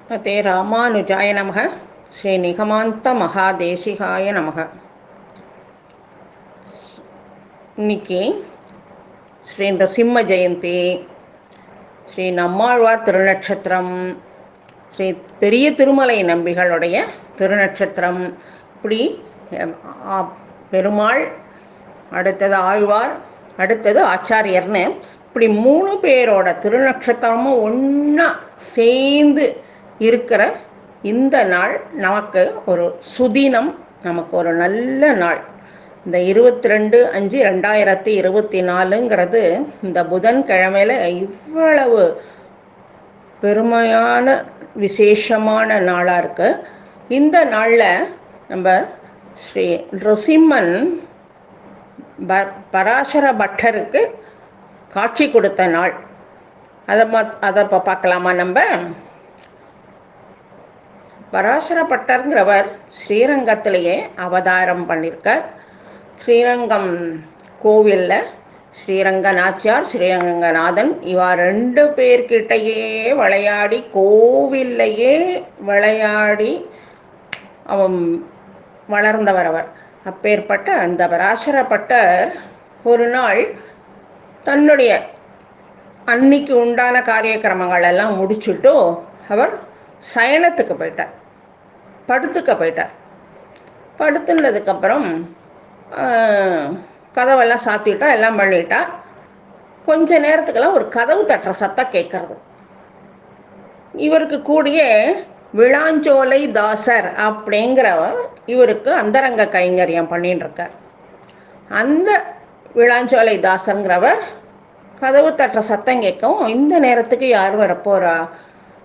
தே ராமானுஜாய நமக. ஸ்ரீ நிகமாந்த மகாதேசிகாய நமக. இன்னைக்கு ஸ்ரீ நரசிம்ம ஜெயந்தி, ஸ்ரீ நம்மாழ்வார் திருநட்சத்திரம், ஸ்ரீ பெரிய திருமலை நம்பிகளுடைய திருநட்சத்திரம். இப்படி பெருமாள், அடுத்தது ஆழ்வார், அடுத்தது ஆச்சாரியர்னு இப்படி 3 பேரோட திருநட்சத்திரமும் ஒன்றா சேர்ந்து இருக்கிற இந்த நாள் நமக்கு ஒரு சுதினம், நமக்கு ஒரு நல்ல நாள். இந்த 22/5/2024ங்கிறது இந்த புதன்கிழமையில் இவ்வளவு பெருமையான விசேஷமான நாளாக இருக்குது. இந்த நாளில் நம்ம ஸ்ரீ நரசிம்மன் பராசர பட்டருக்கு காட்சி கொடுத்த நாள். அதை இப்போ பார்க்கலாமா? நம்ம பராசர பட்டருங்கிறவர் ஸ்ரீரங்கத்திலேயே அவதாரம் பண்ணியிருக்கார். ஸ்ரீரங்கம் கோவிலில் ஸ்ரீரங்க நாச்சியார், ஸ்ரீரங்கநாதன் இவா 2 பேர்கிட்டையே விளையாடி, கோவில்லையே விளையாடி அவன் வளர்ந்தவர் அவர். அப்பேற்பட்ட அந்த பராசர பட்டர் ஒரு நாள் தன்னுடைய அன்னைக்கு உண்டான காரியக்கிரமங்கள் எல்லாம் முடிச்சுட்டு அவர் சயனத்துக்கு போயிட்டார், படுத்துக்க போயிட்டார். படுத்துனதுக்கப்புறம் கதவெல்லாம் சாத்திட்டா, எல்லாம் பண்ணிட்டா. கொஞ்ச நேரத்துக்கெல்லாம் ஒரு கதவு தட்டுற சத்தம் கேட்கறது. இவருக்கு கூடிய விளாஞ்சோலை தாசர் அப்படிங்கிறவர் இவருக்கு அந்தரங்க கைங்கரியம் பண்ணின்னு இருக்கார். அந்த விளாஞ்சோலை தாசங்கிறவர் கதவு தட்டுற சத்தம் கேட்கவும், இந்த நேரத்துக்கு யார் வரப்போறா,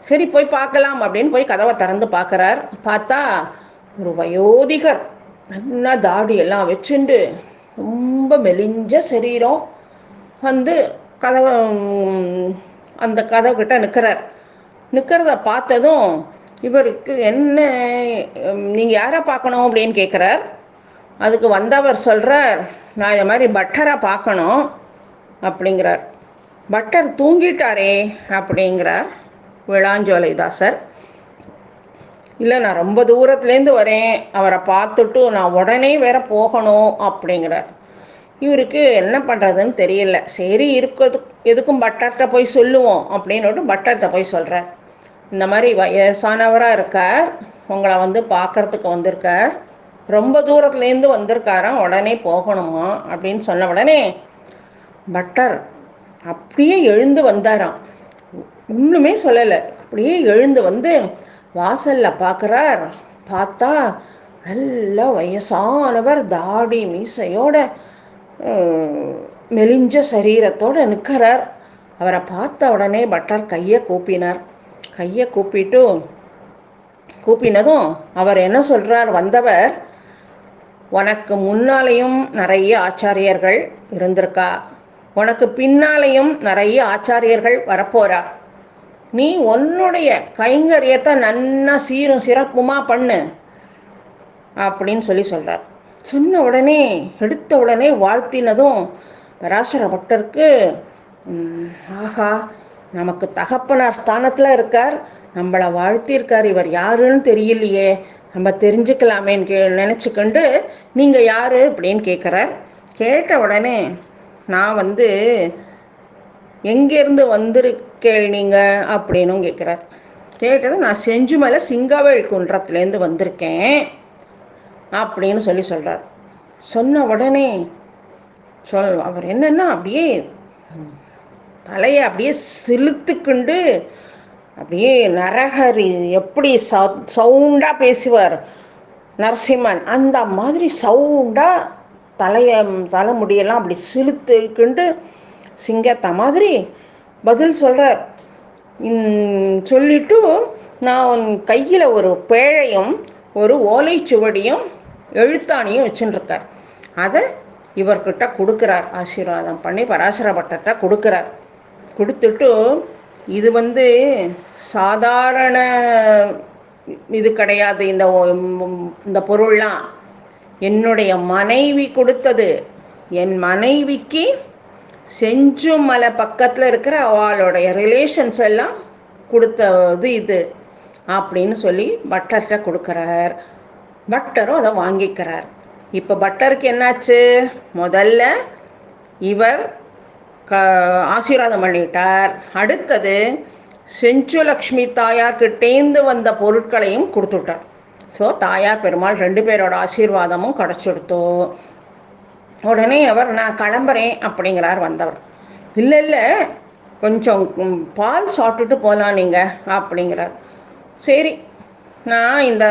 சரி போய் பார்க்கலாம் அப்படின்னு போய் கதவை திறந்து பார்க்குறார். பார்த்தா ஒரு வயோதிகர், நல்லா தாடியெல்லாம் வச்சுண்டு ரொம்ப மெலிஞ்ச சரீரம் வந்து அந்த கதவுக்கிட்ட நிற்கிறார். நிற்கிறத பார்த்ததும் இவருக்கு என்ன, நீங்கள் யாரை பார்க்கணும் அப்படின்னு கேட்குறார். அதுக்கு வந்தவர் சொல்கிறார், நான் இது மாதிரி பட்டரை பார்க்கணும் அப்படிங்கிறார். பட்டர் தூங்கிட்டாரே அப்படிங்கிறார் விளாஞ்சோலைதாசர். இல்லை, நான் ரொம்ப தூரத்துலேருந்து வரேன், அவரை பார்த்துட்டு நான் உடனே வேற போகணும் அப்படிங்கிறார். இவருக்கு என்ன பண்ணுறதுன்னு தெரியல. சரி, எதுக்கும் பட்டர்கிட்ட போய் சொல்லுவோம் அப்படின்னுட்டு பட்டர்கிட்ட போய் சொல்கிறார். இந்த மாதிரி வயசானவராக இருக்கார், உங்களை வந்து பார்க்கறதுக்கு வந்திருக்கார், ரொம்ப தூரத்துலேருந்து வந்திருக்காராம், உடனே போகணுமா அப்படின்னு சொன்ன உடனே பட்டர் அப்படியே எழுந்து வந்தாராம். ஒன்றுமே சொல்லலை, அப்படியே எழுந்து வந்து வாசலில் பார்க்குறார். பார்த்தா நல்ல வயசானவர், தாடி மீசையோட மெலிஞ்ச சரீரத்தோடு நிற்கிறார். அவரை பார்த்த உடனே பட்டர் கையை கூப்பினார். கையை கூப்பினதும் அவர் என்ன சொல்கிறார், வந்தவர், உனக்கு முன்னாலேயும் நிறைய ஆச்சாரியர்கள் இருந்திருக்கா, உனக்கு பின்னாலேயும் நிறைய ஆச்சாரியர்கள் வரப்போறா, நீ உன்னுடைய கைங்கரியத்தை நன்னா சீரும் சிறப்புமா பண்ணு அப்படின்னு சொல்கிறார். சொன்ன உடனே, எடுத்த உடனே வாழ்த்தினதும் பராசர பட்டருக்கு, ஆஹா, நமக்கு தகப்பனார் ஸ்தானத்தில் இருக்கார், நம்மளை வாழ்த்தியிருக்கார், இவர் யாருன்னு தெரியலையே, நம்ம தெரிஞ்சுக்கலாமேன்னு நினச்சிக்கொண்டு, நீங்கள் யார் அப்படின்னு கேட்குறார். கேட்ட உடனே, நான் வந்து எங்கேருந்து வந்திருக்கேள் நீங்கள் அப்படின்னும் கேட்குறார். கேட்டது, நான் செஞ்சுமலை சிங்கவேல் குன்றத்துலேருந்து வந்திருக்கேன் அப்படின்னு சொல்கிறார். சொன்ன உடனே அவர் என்னென்னா அப்படியே தலையை அப்படியே சிலுத்துக்குண்டு, அப்படியே நரஹரி எப்படி சவுண்டாக பேசுவார் நரசிம்மன், அந்த மாதிரி சவுண்டாக தலைமுடியெல்லாம் அப்படி சிலுத்துக்குண்டு சிங்கத்தை மாதிரி பதில் சொல்கிறார். சொல்லிட்டு, நான் உன் கையில் ஒரு பேழையும் ஒரு ஓலைச்சுவடியும் எழுத்தாணியும் வச்சுருக்கார், அதை இவர்கிட்ட கொடுக்குறார். ஆசீர்வாதம் பண்ணி பராசர பட்டர்கிட்ட கொடுக்குறார். கொடுத்துட்டு, இது வந்து சாதாரண இது கிடையாது, இந்த பொருள்லாம் என்னுடைய மனைவி கொடுத்தது, என் மனைவிக்கு செஞ்சுமலை பக்கத்தில் இருக்கிற அவளுடைய ரிலேஷன்ஸ் எல்லாம் கொடுத்தது இது. அப்படின்னு சொல்லி பட்டர்கிட்ட கொடுக்குறார். பட்டரும் அதை வாங்கிக்கிறார். இப்போ பட்டருக்கு என்னாச்சு? முதல்ல இவர் ஆசீர்வாதம் பண்ணிட்டார். அடுத்தது செஞ்சுலக்ஷ்மி தாயார்கிட்டேந்து வந்த பொருட்களையும் கொடுத்துட்டார். ஸோ தாயார் பெருமாள் 2 பேரோட ஆசீர்வாதமும் கிடச்சிடுத்தோ. உடனே அவர் நான் கிளம்புறேன் அப்படிங்கிறார் வந்தவர். இல்லை இல்லை, கொஞ்சம் பால் சாப்பிட்டுட்டு போகலாம் நீங்கள் அப்படிங்கிறார். சரி, நான் இந்த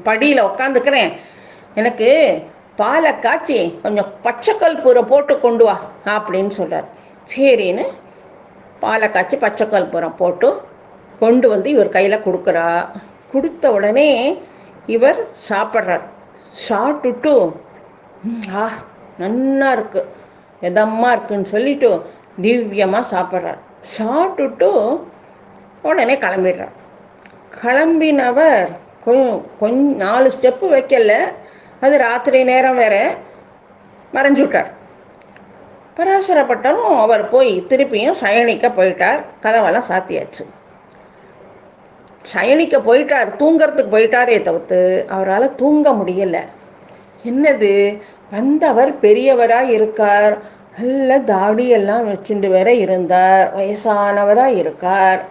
படியில் உக்காந்துக்கிறேன், எனக்கு பாலை காய்ச்சி கொஞ்சம் பச்சைக்கல் பூரை போட்டு கொண்டு வா அப்படின்னு சொல்கிறார். சரின்னு பாலை காய்ச்சி பச்சைக்கல் பூரை போட்டு கொண்டு வந்து இவர் கையில் கொடுக்குறா. கொடுத்த உடனே இவர் சாப்பிட்றார். சாப்பிட்டுட்டு நன்னா இருக்கு, எதமாக இருக்குன்னு சொல்லிவிட்டு திவ்யமாக சாப்பிட்றார். சாப்பிட்டுட்டு உடனே கிளம்பிடுறார். கிளம்பினவர் கொஞ்சம் 4 ஸ்டெப்பு வைக்கல, அது ராத்திரி நேரம் வேற, மறைஞ்சு விட்டார். பராசரப்பட்டரும் அவர் போய் திருப்பியும் சயனிக்க போயிட்டார். கதவெல்லாம் சாத்தியாச்சு. சயனிக்க போயிட்டார், தூங்கிறதுக்கு போயிட்டாரே தவிர்த்து அவரால் தூங்க முடியலை. என்னது, வந்தவர் பெரியவராக இருக்கார், நல்ல தாடியெல்லாம் வச்சுட்டு வேற இருந்தார், வயசானவராக இருக்கார்.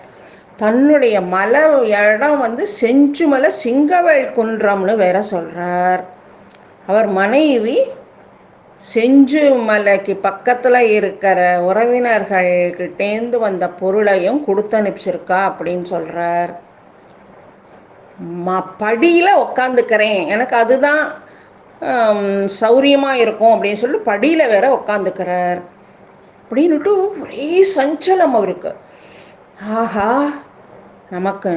தன்னுடைய மலை இடம் செஞ்சுமலை சிங்கவேல் குன்றம்னு வேற சொல்கிறார். அவர் மனைவி செஞ்சுமலைக்கு பக்கத்தில் இருக்கிற உறவினர்கள்கிட்டேந்து வந்த பொருளையும் கொடுத்து அனுப்பிச்சிருக்கா அப்படின்னு சொல்கிறார். படியில் உக்காந்துக்கிறேன், எனக்கு அதுதான் சௌரியமாக இருக்கும் அப்படின்னு சொல்லி படியில் வேற உக்காந்துக்கிறார். அப்படின்னுட்டு ஒரே சஞ்சலம் அவருக்கு. ஆஹா, நமக்கு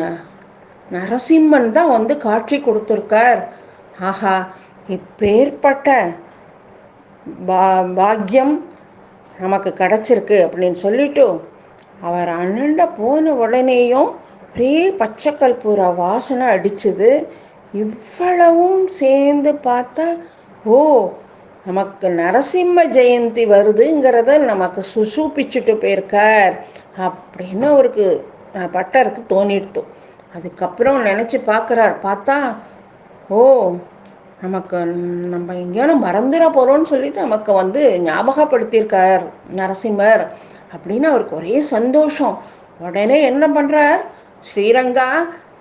நரசிம்மன் தான் காட்சி கொடுத்துருக்கார். ஆஹா, இப்பேற்பட்ட பாக்கியம் நமக்கு கிடச்சிருக்கு அப்படின்னு சொல்லிட்டு அவர் அண்ணண்ட போன உடனேயும் ஒரே பச்சைக்கல் பூரா வாசனை அடிச்சுது. இவ்வளவும் சேர்ந்து பார்த்தா, ஓ, நமக்கு நரசிம்ம ஜெயந்தி வருதுங்கிறத நமக்கு சுசூப்பிச்சுட்டு போயிருக்கார் அப்படின்னு அவருக்கு பட்டருக்கு தோணிடுத்து. அதுக்கப்புறம் நினச்சி பார்க்குறார். பார்த்தா, ஓ, நமக்கு நம்ம எங்கேயான மறந்துட போகிறோன்னு சொல்லிட்டு நமக்கு ஞாபகப்படுத்தியிருக்கார் நரசிம்மர் அப்படின்னு அவருக்கு ஒரே சந்தோஷம். உடனே என்ன பண்ணுறார்? ஸ்ரீரங்கா,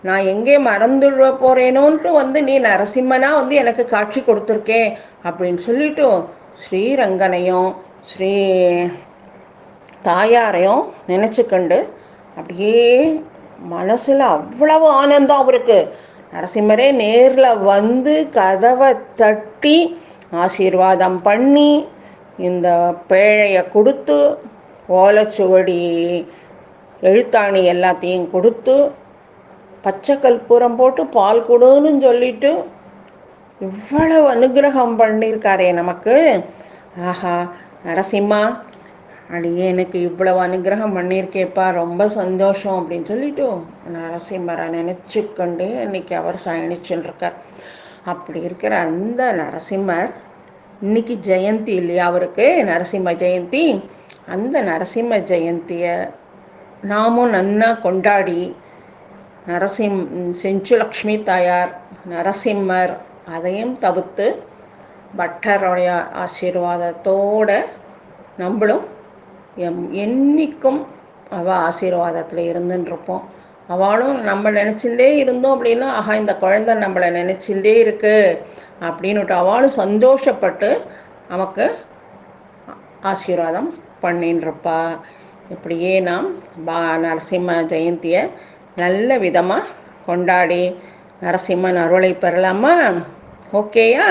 நான் எங்கே மறந்துட போகிறேனோன்ட்டு நீ நரசிம்மனா எனக்கு காட்சி கொடுத்துருக்கேன் அப்படின்னு சொல்லிட்டு ஸ்ரீரங்கனையும் ஸ்ரீ தாயாரையும் நினச்சிக்கண்டு அப்படியே மனசில் அவ்வளவு ஆனந்தம் அவருக்கு. நரசிம்மரே நேரில் கதவை தட்டி ஆசீர்வாதம் பண்ணி இந்த பேழையை கொடுத்து ஓலைச்சுவடி எழுத்தாணி எல்லாத்தையும் கொடுத்து பச்சை கற்பூரம் போட்டு பால் கொடுன்னு சொல்லிட்டு இவ்வளவு அனுகிரகம் பண்ணியிருக்காரே நமக்கு. ஆஹா, நரசிம்மா, எனக்கு இவ்வளவு அனுகிரகம் பண்ணியிருக்கேப்பா, ரொம்ப சந்தோஷம் அப்படின்னு சொல்லிட்டு நரசிம்மரை நினச்சிக்கொண்டே இன்னைக்கு அவர் சயனிச்சுருக்கார். அப்படி இருக்கிற அந்த நரசிம்மர் இன்னைக்கு ஜெயந்தி இல்லையா அவருக்கு, நரசிம்ம ஜெயந்தி. அந்த நரசிம்ம ஜெயந்தியை நாமும் நன்னா கொண்டாடி செஞ்சுலக்ஷ்மி தாயார், நரசிம்மர் அதையும் தவிர்த்து பட்டருடைய ஆசீர்வாதத்தோடு நம்மளும் என்னைக்கும் அவள் ஆசீர்வாதத்தில் இருந்துருப்போம். அவளும் நம்ம நினச்சிட்டே இருந்தோம் அப்படின்னா, ஆஹா, இந்த குழந்தை நம்மளை நினச்சிட்டே இருக்கு அப்படின்னுட்டு அவளும் சந்தோஷப்பட்டு நமக்கு ஆசீர்வாதம் பண்ணின்றிருப்பா. இப்படியே நாம் நரசிம்ம ஜெயந்தியை நல்ல விதமாக கொண்டாடி நரசிம்மன் அருளை பெறலாமா? ஓகேயா?